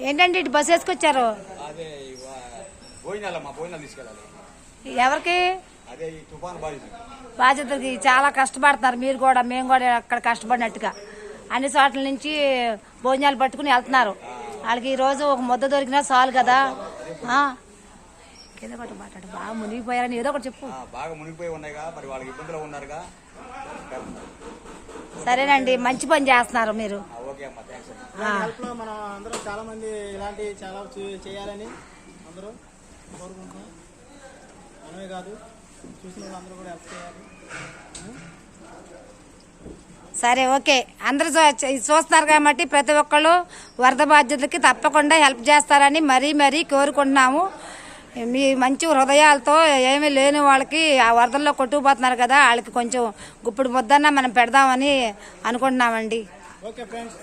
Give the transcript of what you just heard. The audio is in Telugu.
ఏంటండి ఇటు బస్సు వేసుకొచ్చారు? ఎవరికి? బాధ్యతకి చాలా కష్టపడుతున్నారు. మీరు కూడా, మేము కూడా అక్కడ కష్టపడినట్టుగా అన్ని చోట్ల నుంచి భోజనాలు పట్టుకుని వెళ్తున్నారు. వాళ్ళకి ఈరోజు ఒక ముద్ద దొరికినా చాలు కదా. కింద కొట్ట మాట్లాడు. బాగా మునిగిపోయారని ఏదో ఒకటి చెప్పు. బాగా మునిగిపోయి ఉన్నాయిగా, మరి వాళ్ళకి ఇబ్బందులు ఉన్నారుగా. సరేనండి, మంచి పని చేస్తున్నారు మీరు. మనం అందరం చాలా మంది ఇలాంటి చాలా చేయాలని అందరూ కోరుకుంటున్నాం. మనమే కాదు, చూసిన వాళ్ళందరూ కూడా హెల్ప్ చేయాలి. సరే, ఓకే. అందరూ చూస్తున్నారు కాబట్టి ప్రతి ఒక్కళ్ళు వరద బాధ్యతకి తప్పకుండా హెల్ప్ చేస్తారని మరీ మరీ కోరుకుంటున్నాము. మీ మంచి హృదయాలతో ఏమీ లేని వాళ్ళకి ఆ వరదల్లో కొట్టుకుపోతున్నారు కదా, వాళ్ళకి కొంచెం గుప్పుడు ముద్దన్నా మనం పెడదామని అనుకుంటున్నామండి. Okay friends.